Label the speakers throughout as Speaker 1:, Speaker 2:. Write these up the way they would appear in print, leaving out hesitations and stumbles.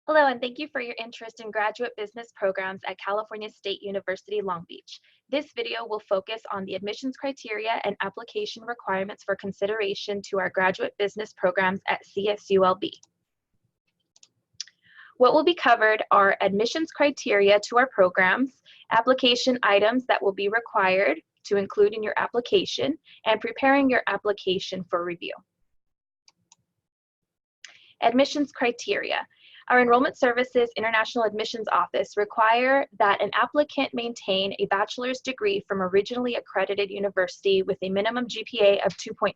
Speaker 1: Hello, and thank you for your interest in graduate business programs at California State University, Long Beach. This video will focus on the admissions criteria and application requirements for consideration to our graduate business programs at CSULB. What will be covered are admissions criteria to our programs, application items that will be required to include in your application, and preparing your application for review. Admissions criteria. Our Enrollment Services International Admissions Office require that an applicant maintain a bachelor's degree from a regionally accredited university with a minimum GPA of 2.5.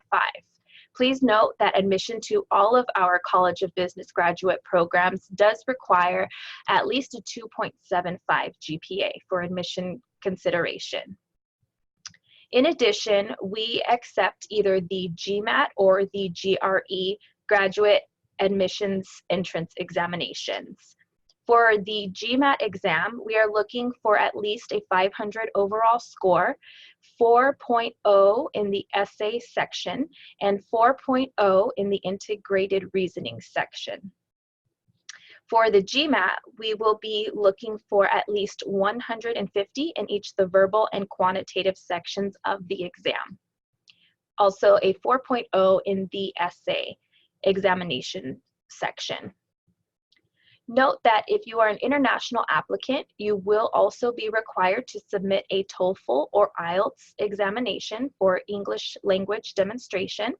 Speaker 1: Please note that admission to all of our College of Business graduate programs does require at least a 2.75 GPA for admission consideration. In addition, we accept either the GMAT or the GRE graduate admissions entrance examinations. For the GMAT exam, we are looking for at least a 500 overall score, 4.0 in the essay section, and 4.0 in the integrated reasoning section. For the GMAT, we will be looking for at least 150 in each the verbal and quantitative sections of the exam. Also a 4.0 in the essay examination section. Note that if you are an international applicant, you will also be required to submit a TOEFL or IELTS examination for English language demonstration.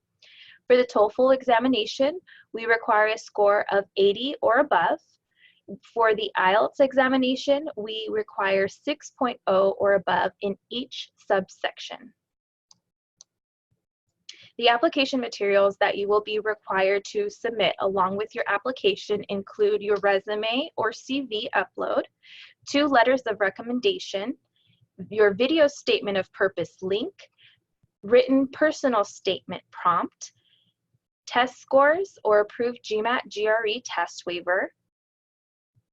Speaker 1: For the TOEFL examination, we require a score of 80 or above. For the IELTS examination, we require 6.0 or above in each subsection. The application materials that you will be required to submit along with your application include your resume or CV upload, 2 letters of recommendation, your video statement of purpose link, written personal statement prompt, test scores or approved GMAT GRE test waiver,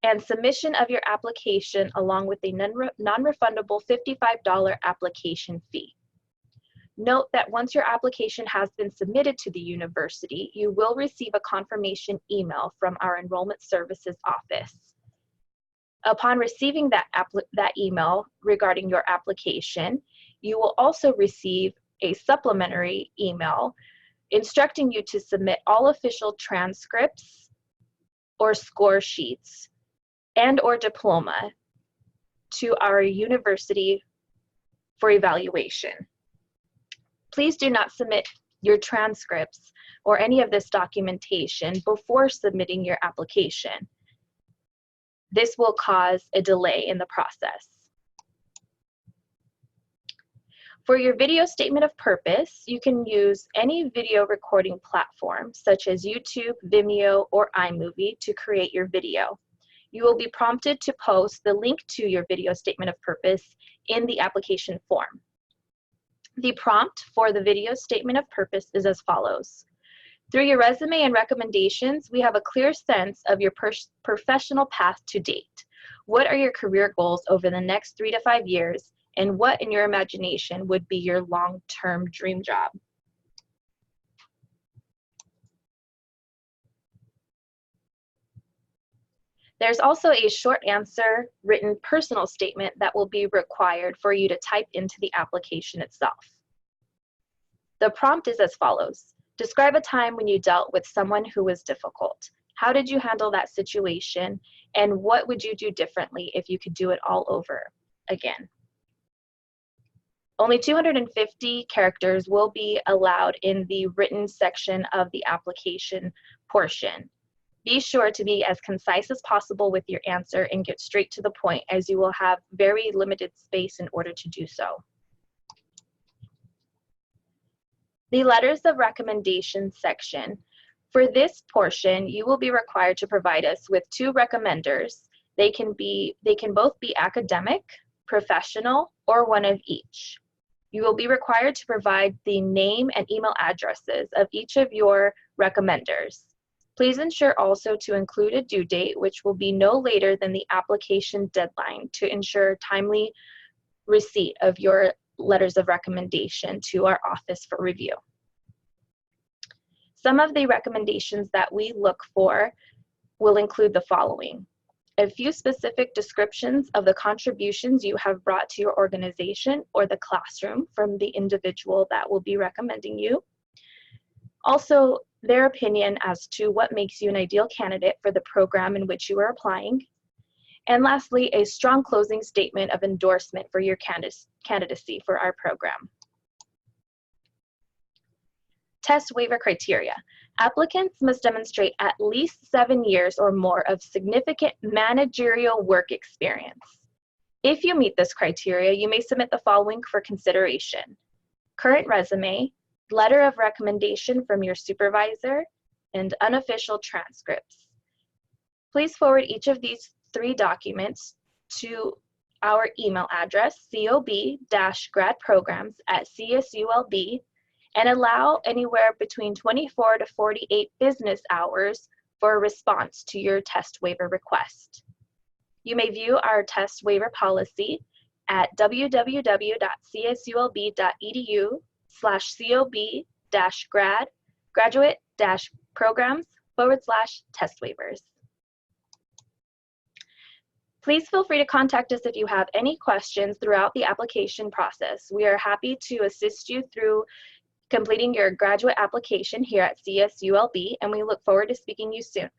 Speaker 1: and submission of your application along with a non-refundable $55 application fee. Note that once your application has been submitted to the university, you will receive a confirmation email from our Enrollment Services Office. Upon receiving that email regarding your application, you will also receive a supplementary email instructing you to submit all official transcripts or score sheets and or diploma to our university for evaluation. Please do not submit your transcripts or any of this documentation before submitting your application. This will cause a delay in the process. For your video statement of purpose, you can use any video recording platform such as YouTube, Vimeo, or iMovie to create your video. You will be prompted to post the link to your video statement of purpose in the application form. The prompt for the video statement of purpose is as follows. Through your resume and recommendations, we have a clear sense of your professional path to date. What are your career goals over the next 3 to 5 years, and what in your imagination would be your long-term dream job? There's also a short answer written personal statement that will be required for you to type into the application itself. The prompt is as follows. Describe a time when you dealt with someone who was difficult. How did you handle that situation, and what would you do differently if you could do it all over again? Only 250 characters will be allowed in the written section of the application portion. Be sure to be as concise as possible with your answer and get straight to the point, as you will have very limited space in order to do so. The letters of recommendation section. For this portion, you will be required to provide us with 2 recommenders. They can both be academic, professional, or one of each. You will be required to provide the name and email addresses of each of your recommenders. Please ensure also to include a due date, which will be no later than the application deadline, to ensure timely receipt of your letters of recommendation to our office for review. Some of the recommendations that we look for will include the following: a few specific descriptions of the contributions you have brought to your organization or the classroom from the individual that will be recommending you. Also, their opinion as to what makes you an ideal candidate for the program in which you are applying. And lastly, a strong closing statement of endorsement for your candidacy for our program. Test waiver criteria. Applicants must demonstrate at least 7 years or more of significant managerial work experience. If you meet this criteria, you may submit the following for consideration: current resume, letter of recommendation from your supervisor, and unofficial transcripts. Please forward each of these 3 documents to our email address, cob-gradprograms@csulb, and allow anywhere between 24 to 48 business hours for a response to your test waiver request. You may view our test waiver policy at www.csulb.edu/cob-graduate-programs/test waivers. Please feel free to contact us if you have any questions throughout the application process. We are happy to assist you through completing your graduate application here at CSULB, and we look forward to speaking to you soon.